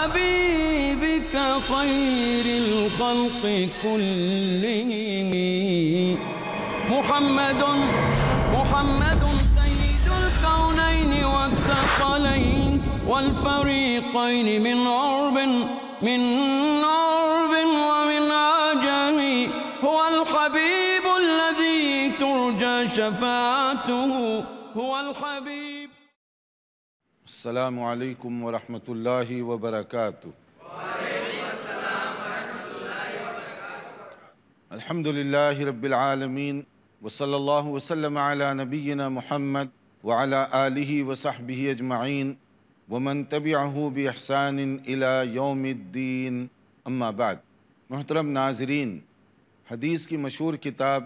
حبيبك خير الخلق كلهم محمد سيد الكونين والثقلين والفريقين من عرب ومن عجم هو الحبيب الذي ترجى شفاعته هو الحبيب. السلام علیکم ورحمۃ اللہ وبرکاتہ. الحمد للہ رب العالمین وصلی اللہ وسلم علی نبینا محمد وعلی آلہ وصحبہ اجمعین ومن تبعہ باحسان الی یوم الدین. اما بعد. محترم ناظرین، حدیث کی مشہور کتاب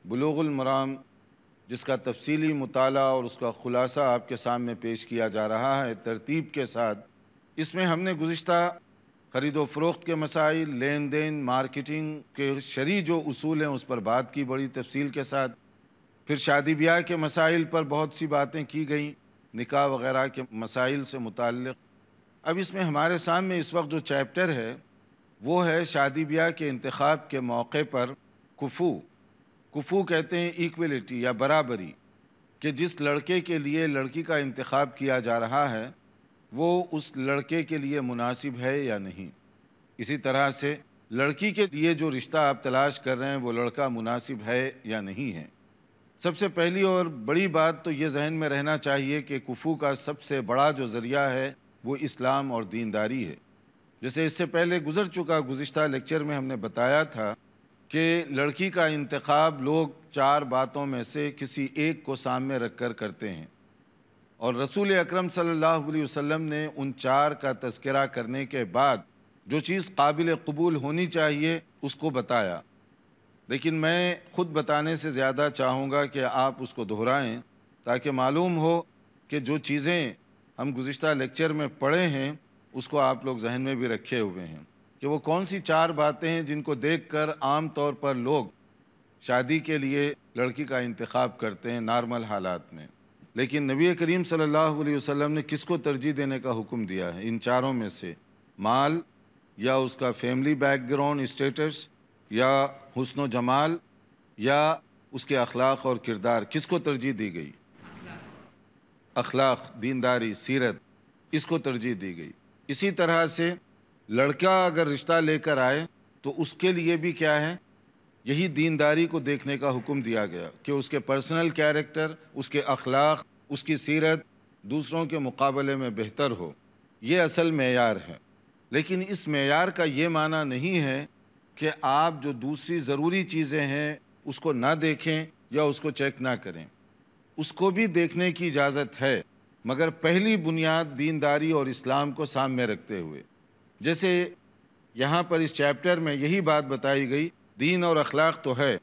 بلوغ المرام، جس کا تفصیلی مطالعہ اور اس کا خلاصہ آپ کے سامنے پیش کیا جا رہا ہے ترتیب کے ساتھ، اس میں ہم نے گزشتہ خرید و فروخت کے مسائل، لین دین، مارکیٹنگ کے شرعی جو اصول ہیں اس پر بات کی بڑی تفصیل کے ساتھ. پھر شادی بیاہ کے مسائل پر بہت سی باتیں کی گئیں، نکاح وغیرہ کے مسائل سے متعلق. اب اس میں ہمارے سامنے اس وقت جو چیپٹر ہے وہ ہے شادی بیاہ کے انتخاب کے موقع پر کفو کہتے ہیں ایکویلٹی یا برابری، کہ جس لڑکے کے لیے لڑکی کا انتخاب کیا جا رہا ہے وہ اس لڑکے کے لیے مناسب ہے یا نہیں. اسی طرح سے لڑکی کے لیے جو رشتہ آپ تلاش کر رہے ہیں وہ لڑکا مناسب ہے یا نہیں ہے. سب سے پہلی اور بڑی بات تو یہ ذہن میں رہنا چاہیے کہ کفو کا سب سے بڑا جو ذریعہ ہے وہ اسلام اور دینداری ہے. جیسے اس سے پہلے گزر چکا گزشتہ لیکچر میں ہم نے بتایا تھا کہ لڑکی کا انتخاب لوگ 4 باتوں میں سے کسی ایک کو سامنے رکھ کر کرتے ہیں، اور رسول اکرم صلی اللہ علیہ وسلم نے ان 4 کا تذکرہ کرنے کے بعد جو چیز قابل قبول ہونی چاہیے اس کو بتایا. لیکن میں خود بتانے سے زیادہ چاہوں گا کہ آپ اس کو دہرائیں تاکہ معلوم ہو کہ جو چیزیں ہم گزشتہ لیکچر میں پڑھے ہیں اس کو آپ لوگ ذہن میں بھی رکھے ہوئے ہیں کہ وہ کون سی 4 باتیں ہیں جن کو دیکھ کر عام طور پر لوگ شادی کے لیے لڑکی کا انتخاب کرتے ہیں نارمل حالات میں. لیکن نبی کریم صلی اللہ علیہ وسلم نے کس کو ترجیح دینے کا حکم دیا ہے ان 4 میں سے؟ مال، یا اس کا فیملی بیک گراؤنڈ اسٹیٹس، یا حسن و جمال، یا اس کے اخلاق اور کردار؟ کس کو ترجیح دی گئی؟ اخلاق، دینداری، سیرت، اس کو ترجیح دی گئی. اسی طرح سے لڑکا اگر رشتہ لے کر آئے تو اس کے لیے بھی کیا ہے؟ یہی دینداری کو دیکھنے کا حکم دیا گیا کہ اس کے پرسنل کیریکٹر، اس کے اخلاق، اس کی سیرت دوسروں کے مقابلے میں بہتر ہو. یہ اصل معیار ہے. لیکن اس معیار کا یہ معنی نہیں ہے کہ آپ جو دوسری ضروری چیزیں ہیں اس کو نہ دیکھیں یا اس کو چیک نہ کریں. اس کو بھی دیکھنے کی اجازت ہے، مگر پہلی بنیاد دینداری اور اسلام کو سامنے رکھتے ہوئے. جیسے یہاں پر اس چیپٹر میں یہی بات بتائی گئی، دین اور اخلاق تو ہے،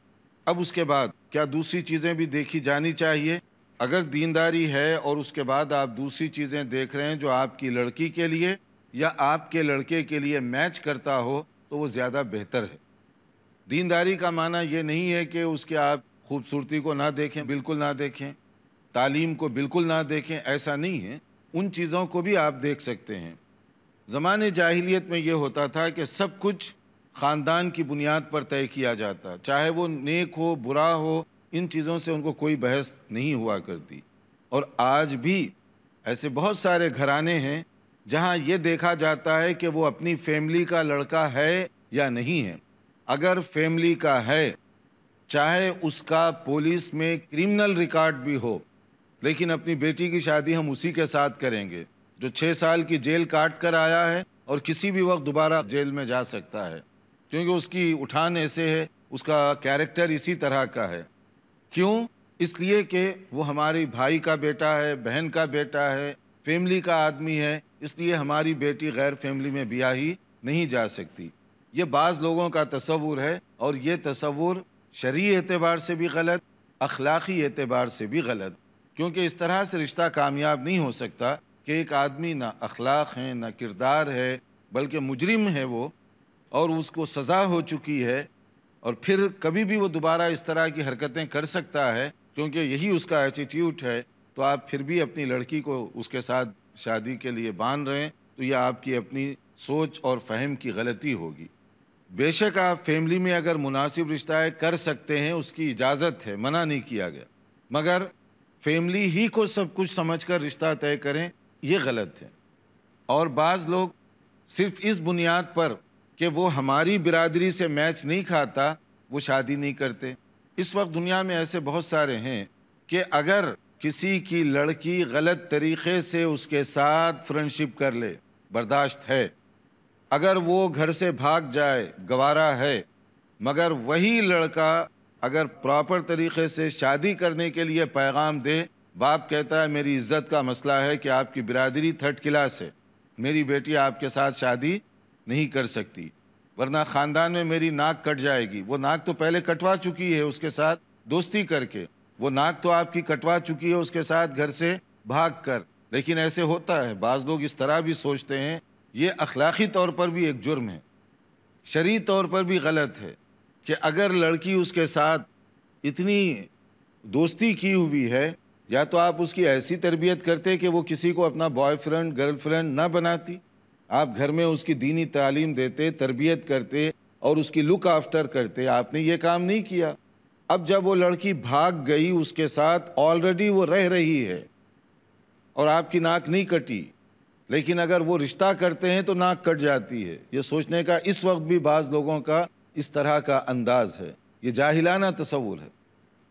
اب اس کے بعد کیا دوسری چیزیں بھی دیکھی جانی چاہیے؟ اگر دینداری ہے اور اس کے بعد آپ دوسری چیزیں دیکھ رہے ہیں جو آپ کی لڑکی کے لیے یا آپ کے لڑکے کے لیے میچ کرتا ہو تو وہ زیادہ بہتر ہے. دینداری کا معنی یہ نہیں ہے کہ اس کے آپ خوبصورتی کو نہ دیکھیں، بالکل نہ دیکھیں، تعلیم کو بالکل نہ دیکھیں، ایسا نہیں ہے. ان چیزوں کو بھی آپ دیکھ سکتے ہیں. زمانے جاہلیت میں یہ ہوتا تھا کہ سب کچھ خاندان کی بنیاد پر طے کیا جاتا، چاہے وہ نیک ہو برا ہو، ان چیزوں سے ان کو کوئی بحث نہیں ہوا کرتی. اور آج بھی ایسے بہت سارے گھرانے ہیں جہاں یہ دیکھا جاتا ہے کہ وہ اپنی فیملی کا لڑکا ہے یا نہیں ہے. اگر فیملی کا ہے، چاہے اس کا پولیس میں کرمنل ریکارڈ بھی ہو، لیکن اپنی بیٹی کی شادی ہم اسی کے ساتھ کریں گے جو 6 سال کی جیل کاٹ کر آیا ہے اور کسی بھی وقت دوبارہ جیل میں جا سکتا ہے، کیونکہ اس کی اٹھان ایسے ہے، اس کا کیریکٹر اسی طرح کا ہے. کیوں؟ اس لیے کہ وہ ہماری بھائی کا بیٹا ہے، بہن کا بیٹا ہے، فیملی کا آدمی ہے، اس لیے ہماری بیٹی غیر فیملی میں بیاہی نہیں جا سکتی. یہ بعض لوگوں کا تصور ہے، اور یہ تصور شرعی اعتبار سے بھی غلط، اخلاقی اعتبار سے بھی غلط. کیونکہ اس طرح سے رشتہ کامیاب نہیں ہو سکتا کہ ایک آدمی نہ اخلاق ہے نہ کردار ہے بلکہ مجرم ہے وہ، اور اس کو سزا ہو چکی ہے، اور پھر کبھی بھی وہ دوبارہ اس طرح کی حرکتیں کر سکتا ہے کیونکہ یہی اس کا ایٹیٹیوڈ ہے. تو آپ پھر بھی اپنی لڑکی کو اس کے ساتھ شادی کے لیے باندھ رہے ہیں تو یہ آپ کی اپنی سوچ اور فہم کی غلطی ہوگی۔ بے شک آپ فیملی میں اگر مناسب رشتہ ہے کر سکتے ہیں، اس کی اجازت ہے، منع نہیں کیا گیا، مگر فیملی ہی کو سب کچھ سمجھ کر رشتہ طے کریں یہ غلط ہے۔ اور بعض لوگ صرف اس بنیاد پر کہ وہ ہماری برادری سے میچ نہیں کھاتا وہ شادی نہیں کرتے۔ اس وقت دنیا میں ایسے بہت سارے ہیں کہ اگر کسی کی لڑکی غلط طریقے سے اس کے ساتھ فرینڈشپ کر لے برداشت ہے، اگر وہ گھر سے بھاگ جائے گوارا ہے، مگر وہی لڑکا اگر پراپر طریقے سے شادی کرنے کے لیے پیغام دے، باپ کہتا ہے میری عزت کا مسئلہ ہے کہ آپ کی برادری تھرڈ کلاس ہے، میری بیٹی آپ کے ساتھ شادی نہیں کر سکتی، ورنہ خاندان میں میری ناک کٹ جائے گی۔ وہ ناک تو پہلے کٹوا چکی ہے اس کے ساتھ دوستی کر کے، وہ ناک تو آپ کی کٹوا چکی ہے اس کے ساتھ گھر سے بھاگ کر۔ لیکن ایسے ہوتا ہے، بعض لوگ اس طرح بھی سوچتے ہیں، یہ اخلاقی طور پر بھی ایک جرم ہے، شرعی طور پر بھی غلط ہے کہ اگر لڑکی اس کے ساتھ اتنی دوستی کی ہوئی ہے، یا تو آپ اس کی ایسی تربیت کرتے کہ وہ کسی کو اپنا بوائے فرینڈ گرل فرینڈ نہ بناتی، آپ گھر میں اس کی دینی تعلیم دیتے، تربیت کرتے اور اس کی لک آفٹر کرتے۔ آپ نے یہ کام نہیں کیا۔ اب جب وہ لڑکی بھاگ گئی اس کے ساتھ، آلریڈی وہ رہ رہی ہے اور آپ کی ناک نہیں کٹی، لیکن اگر وہ رشتہ کرتے ہیں تو ناک کٹ جاتی ہے۔ یہ سوچنے کا اس وقت بھی بعض لوگوں کا اس طرح کا انداز ہے، یہ جاہلانہ تصور ہے۔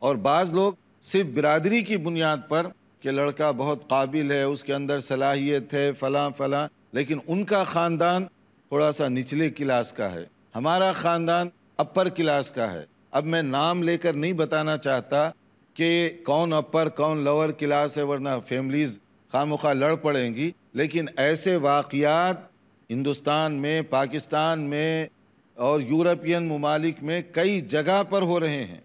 اور بعض لوگ صرف برادری کی بنیاد پر کہ لڑکا بہت قابل ہے، اس کے اندر صلاحیت ہے، فلاں فلاں، لیکن ان کا خاندان تھوڑا سا نچلے کلاس کا ہے، ہمارا خاندان اپر کلاس کا ہے۔ اب میں نام لے کر نہیں بتانا چاہتا کہ کون اپر کون لوور کلاس ہے، ورنہ فیملیز خواہ لڑ پڑیں گی، لیکن ایسے واقعات ہندوستان میں، پاکستان میں اور یورپین ممالک میں کئی جگہ پر ہو رہے ہیں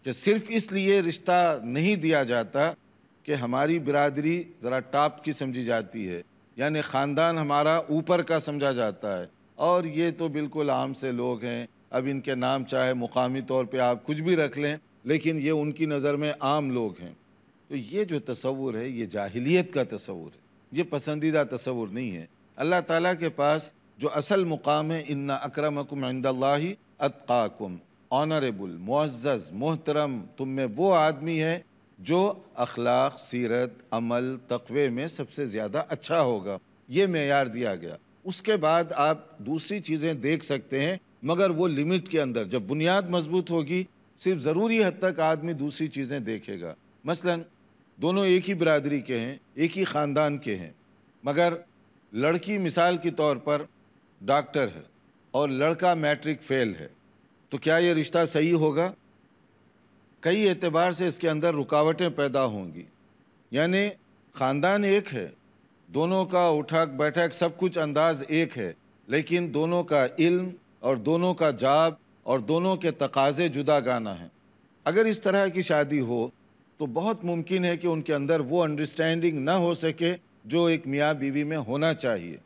کہ صرف اس لیے رشتہ نہیں دیا جاتا کہ ہماری برادری ذرا ٹاپ کی سمجھی جاتی ہے، یعنی خاندان ہمارا اوپر کا سمجھا جاتا ہے، اور یہ تو بالکل عام سے لوگ ہیں، اب ان کے نام چاہے مقامی طور پہ آپ کچھ بھی رکھ لیں، لیکن یہ ان کی نظر میں عام لوگ ہیں۔ تو یہ جو تصور ہے یہ جاہلیت کا تصور ہے، یہ پسندیدہ تصور نہیں ہے۔ اللہ تعالیٰ کے پاس جو اصل مقام ہے، ان اکرمکم عند اللہ اتقاکم، آنریبل، معزز، محترم تم میں وہ آدمی ہے جو اخلاق، سیرت، عمل، تقوی میں سب سے زیادہ اچھا ہوگا، یہ معیار دیا گیا۔ اس کے بعد آپ دوسری چیزیں دیکھ سکتے ہیں، مگر وہ لمٹ کے اندر۔ جب بنیاد مضبوط ہوگی صرف ضروری حد تک آدمی دوسری چیزیں دیکھے گا۔ مثلا دونوں ایک ہی برادری کے ہیں، ایک ہی خاندان کے ہیں، مگر لڑکی مثال کے طور پر ڈاکٹر ہے اور لڑکا میٹرک فیل ہے، تو کیا یہ رشتہ صحیح ہوگا؟ کئی اعتبار سے اس کے اندر رکاوٹیں پیدا ہوں گی۔ یعنی خاندان ایک ہے، دونوں کا اٹھک بیٹھک سب کچھ انداز ایک ہے، لیکن دونوں کا علم اور دونوں کا جاب اور دونوں کے تقاضے جدا گانا ہیں۔ اگر اس طرح کی شادی ہو تو بہت ممکن ہے کہ ان کے اندر وہ انڈرسٹینڈنگ نہ ہو سکے جو ایک میاں بیوی میں ہونا چاہیے۔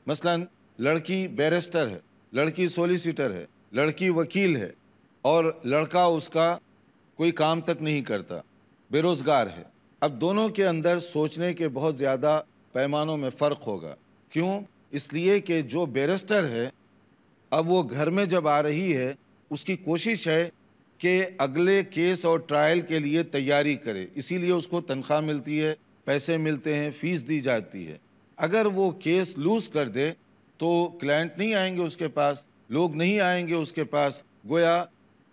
مثلا لڑکی بیرسٹر ہے، لڑکی سولیسیٹر ہے، لڑکی وکیل ہے، اور لڑکا اس کا کوئی کام تک نہیں کرتا، بے روزگار ہے۔ اب دونوں کے اندر سوچنے کے بہت زیادہ پیمانوں میں فرق ہوگا۔ کیوں؟ اس لیے کہ جو بیرسٹر ہے اب وہ گھر میں جب آ رہی ہے، اس کی کوشش ہے کہ اگلے کیس اور ٹرائل کے لیے تیاری کرے، اسی لیے اس کو تنخواہ ملتی ہے، پیسے ملتے ہیں، فیس دی جاتی ہے۔ اگر وہ کیس لوز کر دے تو کلائنٹ نہیں آئیں گے اس کے پاس، لوگ نہیں آئیں گے اس کے پاس، گویا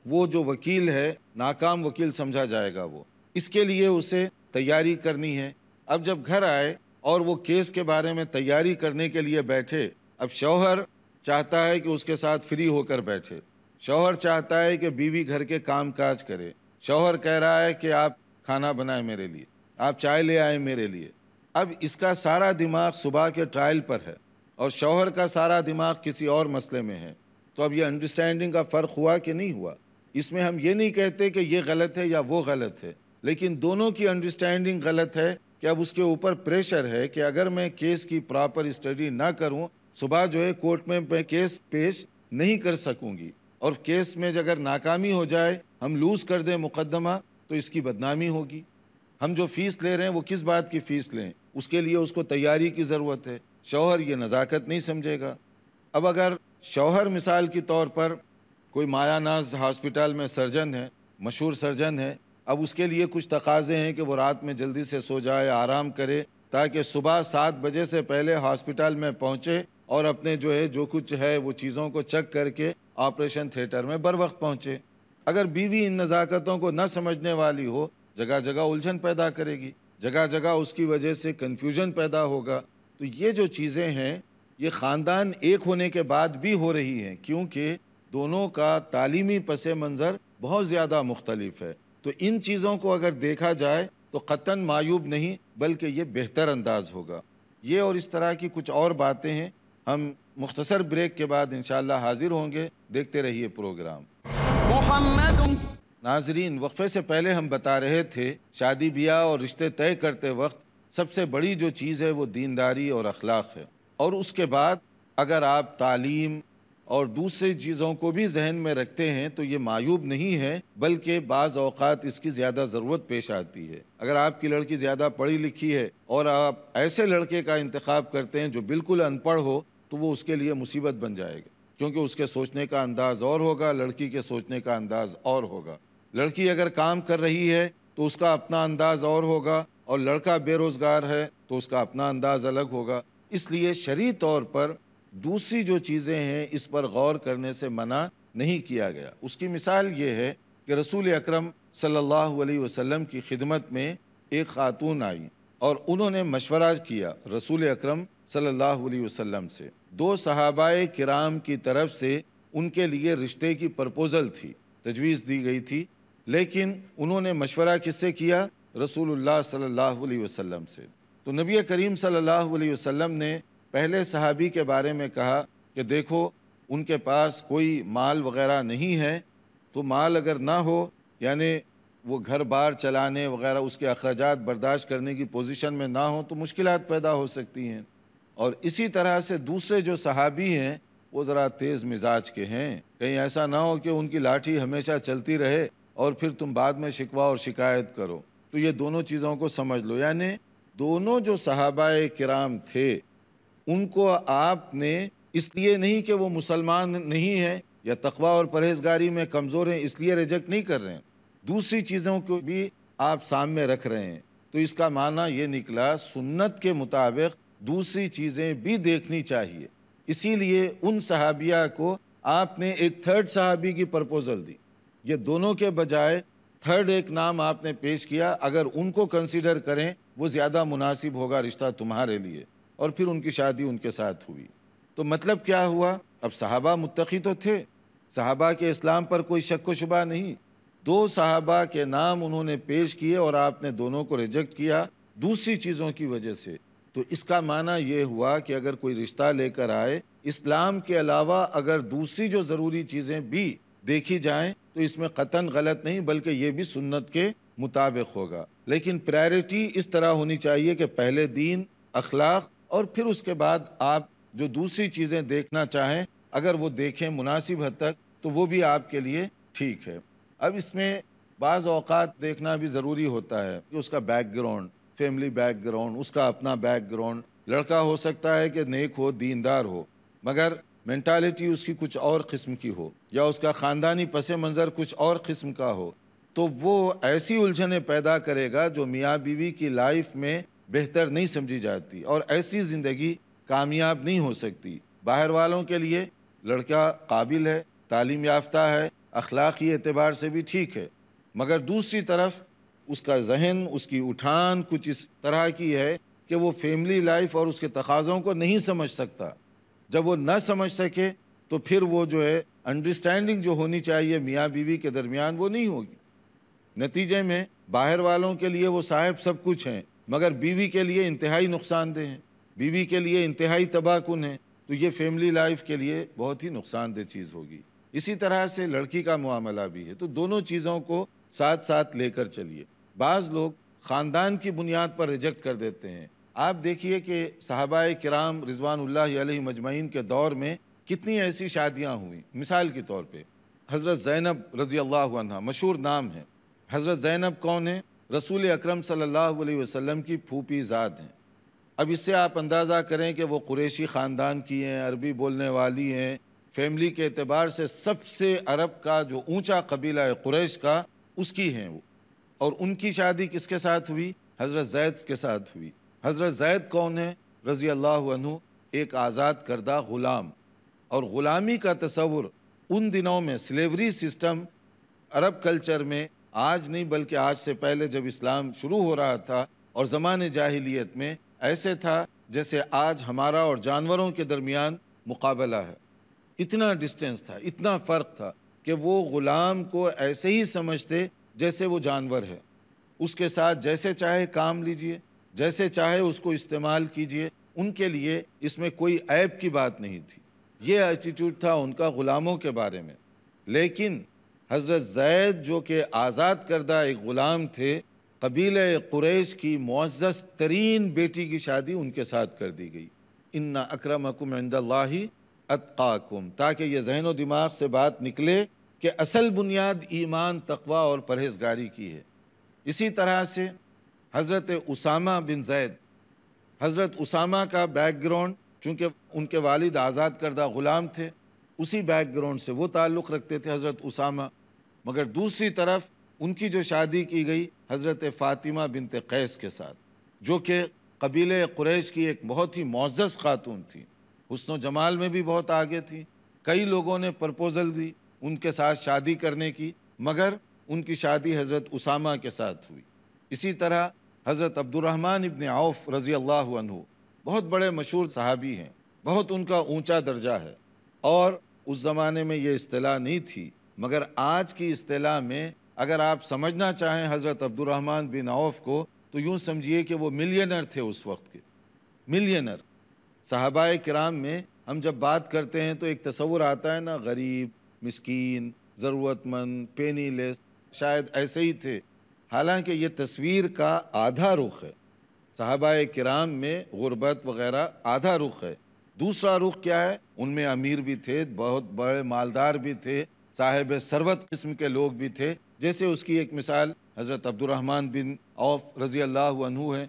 وہ جو وکیل ہے ناکام وکیل سمجھا جائے گا۔ وہ اس کے لیے اسے تیاری کرنی ہے۔ اب جب گھر آئے اور وہ کیس کے بارے میں تیاری کرنے کے لیے بیٹھے، اب شوہر چاہتا ہے کہ اس کے ساتھ فری ہو کر بیٹھے، شوہر چاہتا ہے کہ بیوی گھر کے کام کاج کرے، شوہر کہہ رہا ہے کہ آپ کھانا بنائیں میرے لیے، آپ چائے لے آئیں میرے لیے۔ اب اس کا سارا دماغ صبح کے ٹرائل پر ہے اور شوہر کا سارا دماغ کسی اور مسئلے میں ہے، تو اب یہ انڈرسٹینڈنگ کا فرق ہوا کہ نہیں ہوا؟ اس میں ہم یہ نہیں کہتے کہ یہ غلط ہے یا وہ غلط ہے، لیکن دونوں کی انڈرسٹینڈنگ غلط ہے کہ اب اس کے اوپر پریشر ہے کہ اگر میں کیس کی پراپر اسٹڈی نہ کروں، صبح جو ہے کورٹ میں کیس پیش نہیں کر سکوں گی، اور کیس میں اگر ناکامی ہو جائے، ہم لوز کر دیں مقدمہ، تو اس کی بدنامی ہوگی۔ ہم جو فیس لے رہے ہیں وہ کس بات کی فیس لیں؟ اس کے لیے اس کو تیاری کی ضرورت ہے۔ شوہر یہ نزاکت نہیں سمجھے گا۔ اب اگر شوہر مثال کے طور پر کوئی مایا ناز ہاسپٹل میں سرجن ہے، مشہور سرجن ہے، اب اس کے لیے کچھ تقاضے ہیں کہ وہ رات میں جلدی سے سو جائے، آرام کرے، تاکہ صبح 7 بجے سے پہلے ہاسپٹل میں پہنچے اور اپنے جو کچھ ہے وہ چیزوں کو چیک کر کے آپریشن تھیٹر میں بر وقت پہنچے۔ اگر بیوی ان نزاکتوں کو نہ سمجھنے والی ہو، جگہ جگہ الجھن پیدا کرے گی، جگہ جگہ اس کی وجہ سے کنفیوژن پیدا ہوگا۔ تو یہ جو چیزیں ہیں یہ خاندان ایک ہونے کے بعد بھی ہو رہی ہیں، کیونکہ دونوں کا تعلیمی پس منظر بہت زیادہ مختلف ہے۔ تو ان چیزوں کو اگر دیکھا جائے تو قطعاً معیوب نہیں، بلکہ یہ بہتر انداز ہوگا۔ یہ اور اس طرح کی کچھ اور باتیں ہیں، ہم مختصر بریک کے بعد انشاءاللہ حاضر ہوں گے، دیکھتے رہیے پروگرام۔ محمد ناظرین، وقفے سے پہلے ہم بتا رہے تھے شادی بیاہ اور رشتے طے کرتے وقت سب سے بڑی جو چیز ہے وہ دینداری اور اخلاق ہے، اور اس کے بعد اگر آپ تعلیم اور دوسری چیزوں کو بھی ذہن میں رکھتے ہیں تو یہ معیوب نہیں ہے، بلکہ بعض اوقات اس کی زیادہ ضرورت پیش آتی ہے۔ اگر آپ کی لڑکی زیادہ پڑھی لکھی ہے اور آپ ایسے لڑکے کا انتخاب کرتے ہیں جو بالکل ان پڑھ ہو تو وہ اس کے لیے مصیبت بن جائے گا، کیونکہ اس کے سوچنے کا انداز اور ہوگا، لڑکی کے سوچنے کا انداز اور ہوگا۔ لڑکی اگر کام کر رہی ہے تو اس کا اپنا انداز اور ہوگا، اور لڑکا بے روزگار ہے تو اس کا اپنا انداز الگ ہوگا۔ اس لیے شرعی طور پر دوسری جو چیزیں ہیں اس پر غور کرنے سے منع نہیں کیا گیا۔ اس کی مثال یہ ہے کہ رسول اکرم صلی اللہ علیہ وسلم کی خدمت میں ایک خاتون آئی اور انہوں نے مشورہ کیا رسول اکرم صلی اللہ علیہ وسلم سے۔ 2 صحابہ کرام کی طرف سے ان کے لیے رشتے کی پرپوزل تھی، تجویز دی گئی تھی، لیکن انہوں نے مشورہ کس سے کیا؟ رسول اللہ صلی اللہ علیہ وسلم سے۔ تو نبی کریم صلی اللہ علیہ وسلم نے پہلے صحابی کے بارے میں کہا کہ دیکھو ان کے پاس کوئی مال وغیرہ نہیں ہے، تو مال اگر نہ ہو، یعنی وہ گھر بار چلانے وغیرہ اس کے اخراجات برداشت کرنے کی پوزیشن میں نہ ہو تو مشکلات پیدا ہو سکتی ہیں۔ اور اسی طرح سے دوسرے جو صحابی ہیں وہ ذرا تیز مزاج کے ہیں، کہیں ایسا نہ ہو کہ ان کی لاٹھی ہمیشہ چلتی رہے اور پھر تم بعد میں شکوہ اور شکایت کرو۔ تو یہ دونوں چیزوں کو سمجھ لو، یعنی دونوں جو صحابہ کرام تھے ان کو آپ نے اس لیے نہیں کہ وہ مسلمان نہیں ہے یا تقوی اور پرہیزگاری میں کمزور ہیں اس لیے ریجیکٹ نہیں کر رہے ہیں، دوسری چیزوں کو بھی آپ سامنے رکھ رہے ہیں۔ تو اس کا معنی یہ نکلا سنت کے مطابق دوسری چیزیں بھی دیکھنی چاہیے۔ اسی لیے ان صحابیہ کو آپ نے ایک 3rd صحابی کی پرپوزل دی، یہ دونوں کے بجائے 3rd ایک نام آپ نے پیش کیا، اگر ان کو کنسیڈر کریں وہ زیادہ مناسب ہوگا رشتہ تمہارے لیے، اور پھر ان کی شادی ان کے ساتھ ہوئی۔ تو مطلب کیا ہوا؟ اب صحابہ متقی تو تھے، صحابہ کے اسلام پر کوئی شک و شبہ نہیں، 2 صحابہ کے نام انہوں نے پیش کیے اور آپ نے دونوں کو ریجیکٹ کیا دوسری چیزوں کی وجہ سے۔ تو اس کا معنی یہ ہوا کہ اگر کوئی رشتہ لے کر آئے، اسلام کے علاوہ اگر دوسری جو ضروری چیزیں بھی دیکھی جائیں تو اس میں قطعاً غلط نہیں، بلکہ یہ بھی سنت کے مطابق ہوگا۔ لیکن پرائرٹی اس طرح ہونی چاہیے کہ پہلے دین، اخلاق، اور پھر اس کے بعد آپ جو دوسری چیزیں دیکھنا چاہیں اگر وہ دیکھیں مناسب حد تک تو وہ بھی آپ کے لیے ٹھیک ہے۔ اب اس میں بعض اوقات دیکھنا بھی ضروری ہوتا ہے کہ اس کا background, family background, اس کا اپنا بیک گراؤنڈ۔ لڑکا ہو سکتا ہے کہ نیک ہو، دیندار ہو، مگر مینٹالٹی اس کی کچھ اور قسم کی ہو، یا اس کا خاندانی پس منظر کچھ اور قسم کا ہو، تو وہ ایسی الجھنیں پیدا کرے گا جو میاں بیوی کی لائف میں بہتر نہیں سمجھی جاتی، اور ایسی زندگی کامیاب نہیں ہو سکتی۔ باہر والوں کے لیے لڑکا قابل ہے، تعلیم یافتہ ہے، اخلاقی اعتبار سے بھی ٹھیک ہے، مگر دوسری طرف اس کا ذہن، اس کی اٹھان کچھ اس طرح کی ہے کہ وہ فیملی لائف اور اس کے تقاضوں کو نہیں سمجھ سکتا۔ جب وہ نہ سمجھ سکے تو پھر وہ انڈرسٹینڈنگ جو ہونی چاہیے میاں بیوی کے درمیان وہ نہیں ہوگی۔ نتیجے میں باہر والوں کے لیے وہ صاحب سب کچھ ہیں، مگر بیوی کے لیے انتہائی نقصان دہ ہیں، بیوی کے لیے انتہائی تباہ کن ہیں، تو یہ فیملی لائف کے لیے بہت ہی نقصان دہ چیز ہوگی۔ اسی طرح سے لڑکی کا معاملہ بھی ہے، تو دونوں چیزوں کو ساتھ ساتھ لے کر چلیے۔ بعض لوگ خاندان کی بنیاد پر ریجیکٹ کر دیتے ہیں۔ آپ دیکھیے کہ صحابہ کرام رضوان اللہ علیہ مجمعین کے دور میں کتنی ایسی شادیاں ہوئیں۔ مثال کے طور پہ حضرت زینب رضی اللہ عنہ مشہور نام ہے۔ حضرت زینب کون ہیں؟ رسول اکرم صلی اللہ علیہ وسلم کی پھوپھی زاد ہیں، اب اس سے آپ اندازہ کریں کہ وہ قریشی خاندان کی ہیں، عربی بولنے والی ہیں، فیملی کے اعتبار سے سب سے عرب کا جو اونچا قبیلہ ہے قریش کا، اس کی ہیں وہ. اور ان کی شادی کس کے ساتھ ہوئی؟ حضرت زید کے ساتھ ہوئی. حضرت زید کون ہے رضی اللہ عنہ؟ ایک آزاد کردہ غلام. اور غلامی کا تصور ان دنوں میں سلیوری سسٹم عرب کلچر میں، آج نہیں بلکہ آج سے پہلے جب اسلام شروع ہو رہا تھا اور زمانے جاہلیت میں، ایسے تھا جیسے آج ہمارا اور جانوروں کے درمیان مقابلہ ہے. اتنا ڈسٹینس تھا، اتنا فرق تھا کہ وہ غلام کو ایسے ہی سمجھتے جیسے وہ جانور ہے. اس کے ساتھ جیسے چاہے کام لیجئے، جیسے چاہے اس کو استعمال کیجئے، ان کے لیے اس میں کوئی عیب کی بات نہیں تھی. یہ ایٹیٹیوڈ تھا ان کا غلاموں کے بارے میں. لیکن حضرت زید جو کہ آزاد کردہ ایک غلام تھے، قبیلہ قریش کی معزز ترین بیٹی کی شادی ان کے ساتھ کر دی گئی. ان اکرمکم عند اللہ اتقاکم، تاکہ یہ ذہن و دماغ سے بات نکلے کہ اصل بنیاد ایمان، تقوی اور پرہیزگاری کی ہے. اسی طرح سے حضرت اسامہ بن زید، حضرت اسامہ کا بیک گراؤنڈ، چونکہ ان کے والد آزاد کردہ غلام تھے، اسی بیک گراؤنڈ سے وہ تعلق رکھتے تھے حضرت اسامہ. مگر دوسری طرف ان کی جو شادی کی گئی حضرت فاطمہ بنت قیس کے ساتھ، جو کہ قبیلہ قریش کی ایک بہت ہی معزز خاتون تھی، حسن و جمال میں بھی بہت آگے تھی. کئی لوگوں نے پرپوزل دی ان کے ساتھ شادی کرنے کی، مگر ان کی شادی حضرت اسامہ کے ساتھ ہوئی. اسی طرح حضرت عبد الرحمن ابن عوف رضی اللہ عنہ بہت بڑے مشہور صحابی ہیں، بہت ان کا اونچا درجہ ہے. اور اس زمانے میں یہ اصطلاح نہیں تھی، مگر آج کی اصطلاح میں اگر آپ سمجھنا چاہیں حضرت عبد الرحمن بن عوف کو، تو یوں سمجھیے کہ وہ ملینر تھے اس وقت کے. ملینر. صحابہ کرام میں ہم جب بات کرتے ہیں تو ایک تصور آتا ہے نا، غریب، مسکین، ضرورت مند، پینی لیس، شاید ایسے ہی تھے. حالانکہ یہ تصویر کا آدھا رخ ہے. صحابہ کرام میں غربت وغیرہ آدھا رخ ہے. دوسرا رخ کیا ہے؟ ان میں امیر بھی تھے، بہت بڑے مالدار بھی تھے، صاحب ثروت قسم کے لوگ بھی تھے. جیسے اس کی ایک مثال حضرت عبد الرحمن بن عوف رضی اللہ عنہ ہے.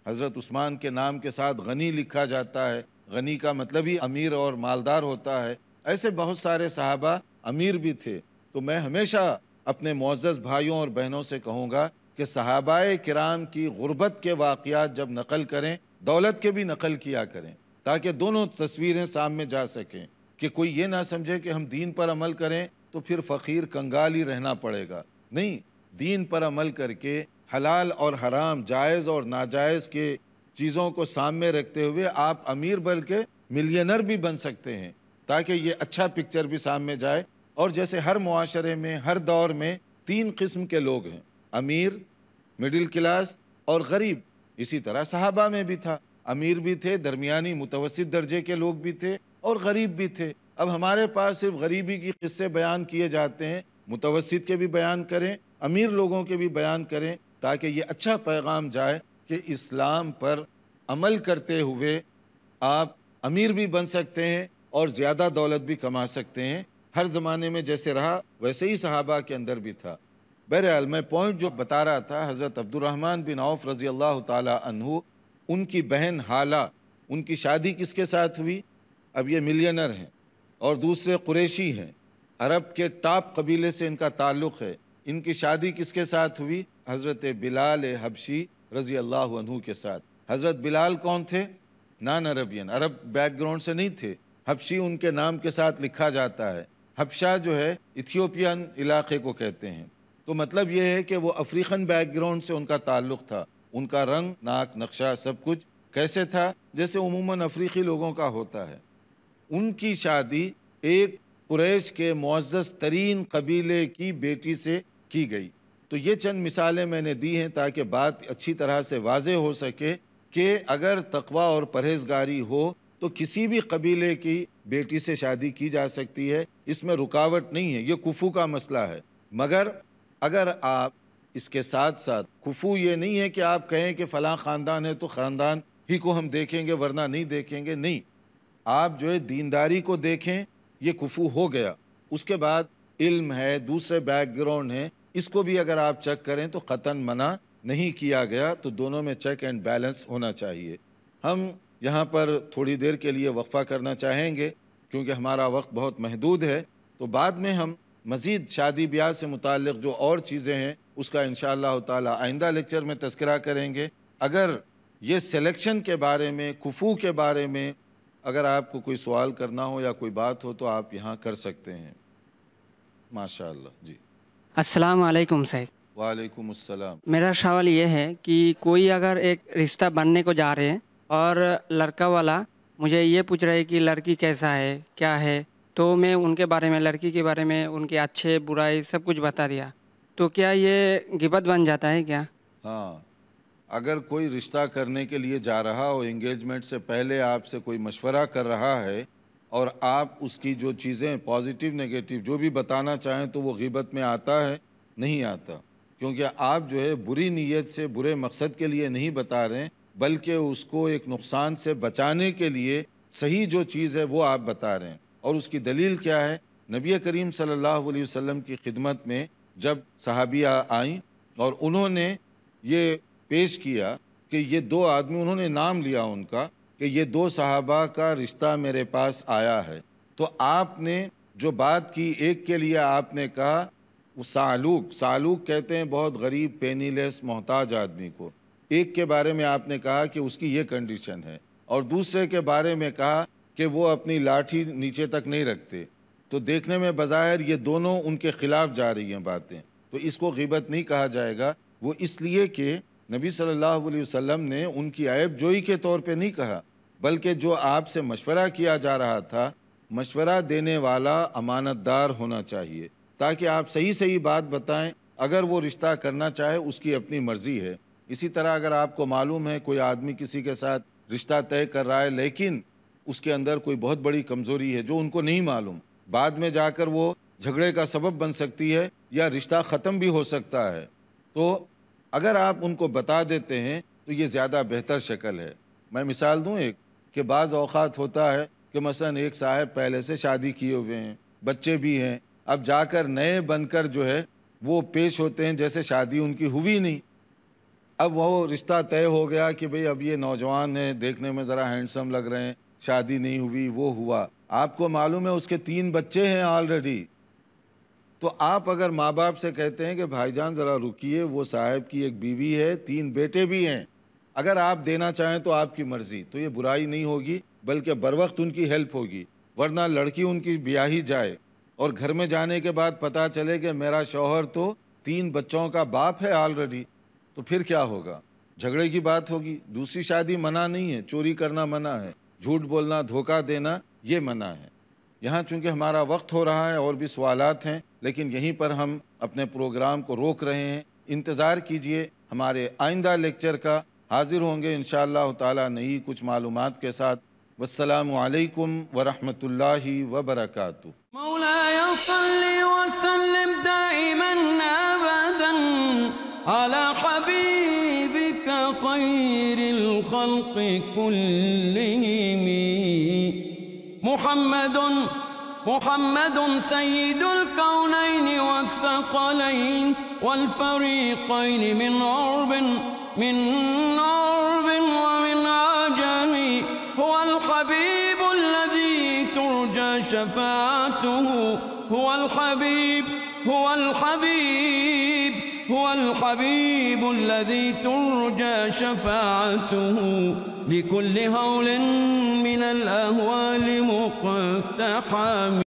حضرت عثمان کے نام کے ساتھ غنی لکھا جاتا ہے. غنی کا مطلب ہی امیر اور مالدار ہوتا ہے. ایسے بہت سارے صحابہ امیر بھی تھے. تو میں ہمیشہ اپنے معزز بھائیوں اور بہنوں سے کہوں گا کہ صحابہ کرام کی غربت کے واقعات جب نقل کریں، دولت کے بھی نقل کیا کریں، تاکہ دونوں تصویریں سامنے جا سکیں، کہ کوئی یہ نہ سمجھے کہ ہم دین پر عمل کریں تو پھر فقیر کنگال ہی رہنا پڑے گا. نہیں، دین پر عمل کر کے حلال اور حرام، جائز اور ناجائز کے چیزوں کو سامنے رکھتے ہوئے آپ امیر بلکہ ملینر بھی بن سکتے ہیں، تاکہ یہ اچھا پکچر بھی سامنے جائے. اور جیسے ہر معاشرے میں، ہر دور میں 3 قسم کے لوگ ہیں، امیر، مڈل کلاس اور غریب. اسی طرح صحابہ میں بھی تھا، امیر بھی تھے، درمیانی متوسط درجے کے لوگ بھی تھے اور غریب بھی تھے. اب ہمارے پاس صرف غریبی کی قصے بیان کیے جاتے ہیں، متوسط کے بھی بیان کریں، امیر لوگوں کے بھی بیان کریں، تاکہ یہ اچھا پیغام جائے کہ اسلام پر عمل کرتے ہوئے آپ امیر بھی بن سکتے ہیں اور زیادہ دولت بھی کما سکتے ہیں. ہر زمانے میں جیسے رہا ویسے ہی صحابہ کے اندر بھی تھا. بہرحال میں پوائنٹ جو بتا رہا تھا، حضرت عبد الرحمن بن عوف رضی اللہ تعالی عنہ، ان کی بہن حالہ، ان کی شادی کس کے ساتھ ہوئی؟ اب یہ ملینر ہیں اور دوسرے قریشی ہیں، عرب کے ٹاپ قبیلے سے ان کا تعلق ہے. ان کی شادی کس کے ساتھ ہوئی؟ حضرت بلال حبشی رضی اللہ عنہ کے ساتھ. حضرت بلال کون تھے؟ نان عربین، عرب بیک گراؤنڈ سے نہیں تھے. حبشی ان کے نام کے ساتھ لکھا جاتا ہے. حبشہ جو ہے ایتھیوپین علاقے کو کہتے ہیں. تو مطلب یہ ہے کہ وہ افریقن بیک گراؤنڈ سے ان کا تعلق تھا. ان کا رنگ، ناک، نقشہ، سب کچھ کیسے تھا؟ جیسے عموماً افریقی لوگوں کا ہوتا ہے. ان کی شادی ایک قریش کے معزز ترین قبیلے کی بیٹی سے کی گئی. تو یہ چند مثالیں میں نے دی ہیں تاکہ بات اچھی طرح سے واضح ہو سکے کہ اگر تقوی اور پرہیزگاری ہو تو کسی بھی قبیلے کی بیٹی سے شادی کی جا سکتی ہے، اس میں رکاوٹ نہیں ہے. یہ کفو کا مسئلہ ہے. مگر اگر آپ اس کے ساتھ ساتھ، کفو یہ نہیں ہے کہ آپ کہیں کہ فلاں خاندان ہے تو خاندان ہی کو ہم دیکھیں گے ورنہ نہیں دیکھیں گے. نہیں، آپ جو ہے دینداری کو دیکھیں، یہ کفو ہو گیا. اس کے بعد علم ہے، دوسرے بیک گراؤنڈ ہیں، اس کو بھی اگر آپ چیک کریں تو قطعاً منع نہیں کیا گیا تو دونوں میں چیک اینڈ بیلنس ہونا چاہیے۔ ہم یہاں پر تھوڑی دیر کے لیے وقفہ کرنا چاہیں گے کیونکہ ہمارا وقت بہت محدود ہے، تو بعد میں ہم مزید شادی بیاہ سے متعلق جو اور چیزیں ہیں اس کا انشاءاللہ تعالی آئندہ لیکچر میں تذکرہ کریں گے۔ اگر یہ سلیکشن کے بارے میں، کفو کے بارے میں اگر آپ کو کوئی سوال کرنا ہو یا کوئی بات ہو تو آپ یہاں کر سکتے ہیں۔ ماشاءاللہ جی۔ السلام علیکم سید۔ وعلیکم السلام۔ میرا سوال یہ ہے کہ کوئی اگر ایک رشتہ بننے کو جا رہے ہیں اور لڑکا والا مجھے یہ پوچھ رہا ہے کہ لڑکی کیسا ہے، کیا ہے، تو میں ان کے بارے میں، لڑکی کے بارے میں، ان کے اچھے برائی سب کچھ بتا دیا، تو کیا یہ غیبت بن جاتا ہے کیا؟ ہاں، اگر کوئی رشتہ کرنے کے لیے جا رہا ہو، انگیجمنٹ سے پہلے آپ سے کوئی مشورہ کر رہا ہے اور آپ اس کی جو چیزیں پازیٹیو نیگیٹو جو بھی بتانا چاہیں تو وہ غیبت میں آتا ہے؟ نہیں آتا، کیونکہ آپ جو ہے بری نیت سے، برے مقصد کے لیے نہیں بتا رہے ہیں، بلکہ اس کو ایک نقصان سے بچانے کے لیے صحیح جو چیز ہے وہ آپ بتا رہے ہیں۔ اور اس کی دلیل کیا ہے؟ نبی کریم صلی اللہ علیہ وسلم کی خدمت میں جب صحابیہ آئیں اور انہوں نے یہ پیش کیا کہ یہ دو آدمی، انہوں نے نام لیا ان کا کہ یہ دو صحابہ کا رشتہ میرے پاس آیا ہے، تو آپ نے جو بات کی، ایک کے لیے آپ نے کہا وہ سعلوک کہتے ہیں بہت غریب، پینی لیس، محتاج آدمی کو، ایک کے بارے میں آپ نے کہا کہ اس کی یہ کنڈیشن ہے، اور دوسرے کے بارے میں کہا کہ وہ اپنی لاٹھی نیچے تک نہیں رکھتے، تو دیکھنے میں بظاہر یہ دونوں ان کے خلاف جا رہی ہیں باتیں، تو اس کو غیبت نہیں کہا جائے گا۔ وہ اس لیے کہ نبی صلی اللہ علیہ وسلم نے ان کی عیب جوئی کے طور پہ نہیں کہا، بلکہ جو آپ سے مشورہ کیا جا رہا تھا، مشورہ دینے والا امانت دار ہونا چاہیے تاکہ آپ صحیح بات بتائیں۔ اگر وہ رشتہ کرنا چاہے اس کی اپنی مرضی ہے۔ اسی طرح اگر آپ کو معلوم ہے کوئی آدمی کسی کے ساتھ رشتہ طے کر رہا ہے لیکن اس کے اندر کوئی بہت بڑی کمزوری ہے جو ان کو نہیں معلوم، بعد میں جا کر وہ جھگڑے کا سبب بن سکتی ہے یا رشتہ ختم بھی ہو سکتا ہے، تو اگر آپ ان کو بتا دیتے ہیں تو یہ زیادہ بہتر شکل ہے۔ میں مثال دوں ایک کہ بعض اوقات ہوتا ہے کہ مثلا ایک صاحب پہلے سے شادی کیے ہوئے ہیں، بچے بھی ہیں، اب جا کر نئے بن کر جو ہے وہ پیش ہوتے ہیں جیسے شادی ان کی ہوئی نہیں۔ اب وہ رشتہ طے ہو گیا کہ بھئی اب یہ نوجوان ہیں، دیکھنے میں ذرا ہینڈسم لگ رہے ہیں، شادی نہیں ہوئی، وہ ہوا، آپ کو معلوم ہے اس کے 3 بچے ہیں آلریڈی، تو آپ اگر ماں باپ سے کہتے ہیں کہ بھائی جان ذرا رکیے، وہ صاحب کی ایک بیوی ہے، 3 بیٹے بھی ہیں، اگر آپ دینا چاہیں تو آپ کی مرضی، تو یہ برائی نہیں ہوگی بلکہ بروقت ان کی ہیلپ ہوگی، ورنہ لڑکی ان کی بیاہی جائے اور گھر میں جانے کے بعد پتہ چلے کہ میرا شوہر تو 3 بچوں کا باپ ہے آلریڈی، تو پھر کیا ہوگا؟ جھگڑے کی بات ہوگی۔ دوسری شادی منع نہیں ہے، چوری کرنا منع ہے، جھوٹ بولنا، دھوکہ دینا یہ منع ہے۔ یہاں چونکہ ہمارا وقت ہو رہا ہے اور بھی سوالات ہیں، لیکن یہیں پر ہم اپنے پروگرام کو روک رہے ہیں۔ انتظار کیجئے ہمارے آئندہ لیکچر کا، حاضر ہوں گے انشاءاللہ تعالی نئی کچھ معلومات کے ساتھ۔ والسلام علیکم ورحمۃ اللہ وبرکاتہ۔ مولاي صل وسلم دائما ابدا على حبيبك خير الخلق كلهم محمد سيد الكونين والثقلين والفريقين من عرب ومن عجم، هو الحبيب الذي ترجى شفاعته، هو الحبيب الذي ترجى شفاعته، لكل هول من الأهوال مقتحم.